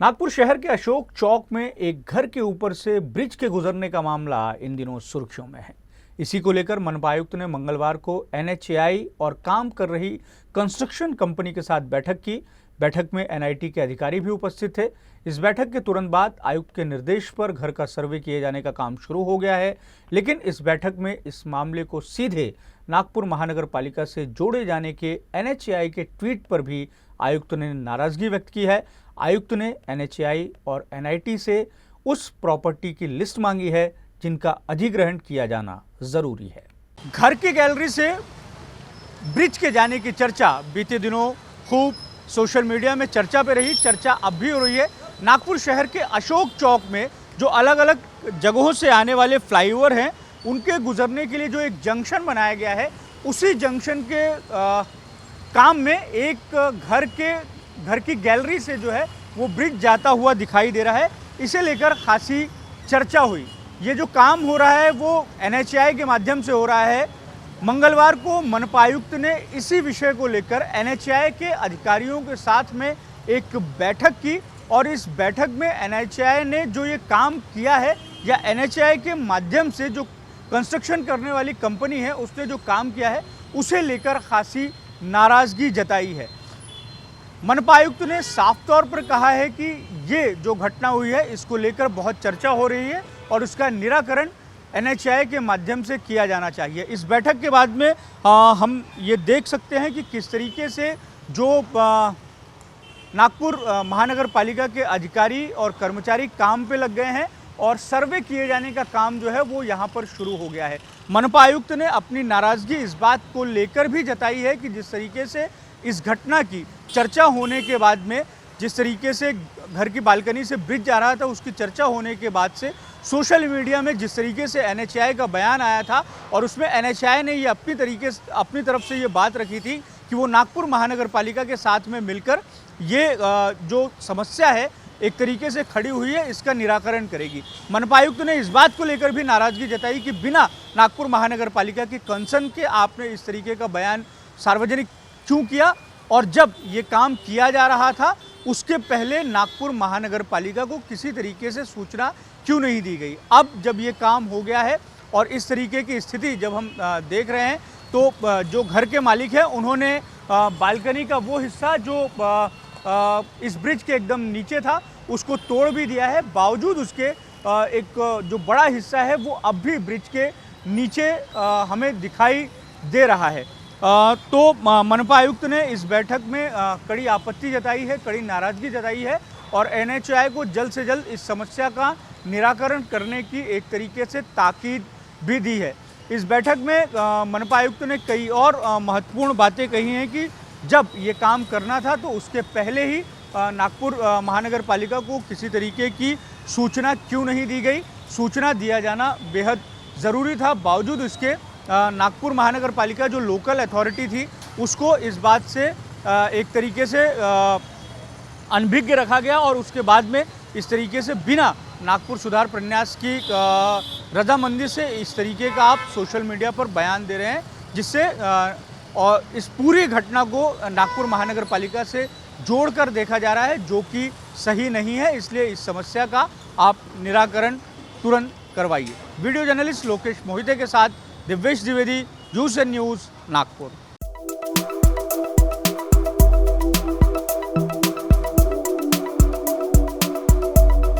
नागपुर शहर के अशोक चौक में एक घर के ऊपर से ब्रिज के गुजरने का मामला इन दिनों सुर्खियों में है। इसी को लेकर मनपा आयुक्त ने मंगलवार को एनएचएआई और काम कर रही कंस्ट्रक्शन कंपनी के साथ बैठक की। बैठक में एनआईटी के अधिकारी भी उपस्थित थे। इस बैठक के तुरंत बाद आयुक्त के निर्देश पर घर का सर्वे किए जाने का काम शुरू हो गया है, लेकिन इस बैठक में इस मामले को सीधे नागपुर महानगर पालिका से जोड़े जाने के एनएचएआई के ट्वीट पर भी आयुक्त ने नाराजगी व्यक्त की है। आयुक्त ने एनएचएआई और एनआईटी से उस प्रॉपर्टी की लिस्ट मांगी है जिनका अधिग्रहण किया जाना जरूरी है। घर की गैलरी से ब्रिज के जाने की चर्चा बीते दिनों खूब सोशल मीडिया में चर्चा पे रही। चर्चा अब भी हो रही है। नागपुर शहर के अशोक चौक में जो अलग अलग जगहों से आने वाले फ्लाईओवर हैं, उनके गुजरने के लिए जो एक जंक्शन बनाया गया है, उसी जंक्शन के काम में एक घर की गैलरी से जो है वो ब्रिज जाता हुआ दिखाई दे रहा है। इसे लेकर खासी चर्चा हुई। ये जो काम हो रहा है वो एनएचएआई के माध्यम से हो रहा है। मंगलवार को मनपा आयुक्त ने इसी विषय को लेकर एनएचएआई के अधिकारियों के साथ में एक बैठक की और इस बैठक में एनएचएआई ने जो ये काम किया है या एनएचएआई के माध्यम से जो कंस्ट्रक्शन करने वाली कंपनी है उसने जो काम किया है उसे लेकर खासी नाराजगी जताई है। मनपा आयुक्त ने साफ तौर पर कहा है कि ये जो घटना हुई है इसको लेकर बहुत चर्चा हो रही है और उसका निराकरण एनएचएआई के माध्यम से किया जाना चाहिए। इस बैठक के बाद में हम ये देख सकते हैं कि किस तरीके से जो नागपुर महानगर पालिका के अधिकारी और कर्मचारी काम पे लग गए हैं और सर्वे किए जाने का काम जो है वो यहाँ पर शुरू हो गया है। मनपा आयुक्त ने अपनी नाराज़गी इस बात को लेकर भी जताई है कि जिस तरीके से इस घटना की चर्चा होने के बाद में, जिस तरीके से घर की बालकनी से ब्रिज जा रहा था, उसकी चर्चा होने के बाद से सोशल मीडिया में जिस तरीके से एनएचएआई का बयान आया था और उसमें एनएचएआई ने ये अपनी तरफ से ये बात रखी थी कि वो नागपुर महानगर पालिका के साथ में मिलकर ये जो समस्या है एक तरीके से खड़ी हुई है, इसका निराकरण करेगी। मनपा आयुक्त ने इस बात को लेकर भी नाराजगी जताई कि बिना नागपुर महानगर पालिका की कंसर्न के आपने इस तरीके का बयान सार्वजनिक क्यों किया, और जब ये काम किया जा रहा था उसके पहले नागपुर महानगर पालिका को किसी तरीके से सूचना क्यों नहीं दी गई। अब जब ये काम हो गया है और इस तरीके की स्थिति जब हम देख रहे हैं तो जो घर के मालिक हैं उन्होंने बालकनी का वो हिस्सा जो इस ब्रिज के एकदम नीचे था उसको तोड़ भी दिया है। बावजूद उसके एक जो बड़ा हिस्सा है वो अब भी ब्रिज के नीचे हमें दिखाई दे रहा है। तो मनपा आयुक्त ने इस बैठक में कड़ी आपत्ति जताई है, कड़ी नाराज़गी जताई है और एनएचएआई को जल्द से जल्द इस समस्या का निराकरण करने की एक तरीके से ताकीद भी दी है। इस बैठक में मनपा आयुक्त ने कई और महत्वपूर्ण बातें कही हैं कि जब ये काम करना था तो उसके पहले ही नागपुर महानगर पालिका को किसी तरीके की सूचना क्यों नहीं दी गई। सूचना दिया जाना बेहद ज़रूरी था। बावजूद इसके नागपुर महानगर पालिका जो लोकल अथॉरिटी थी उसको इस बात से एक तरीके से अनभिज्ञ रखा गया और उसके बाद में इस तरीके से बिना नागपुर सुधार प्रन्यास की रजामंदी से इस तरीके का आप सोशल मीडिया पर बयान दे रहे हैं, जिससे और इस पूरी घटना को नागपुर महानगर पालिका से जोड़कर देखा जा रहा है, जो कि सही नहीं है। इसलिए इस समस्या का आप निराकरण तुरंत करवाइए। वीडियो जर्नलिस्ट लोकेश मोहिते के साथ दिव्येश द्विवेदी, यूएसएन न्यूज़, नागपुर।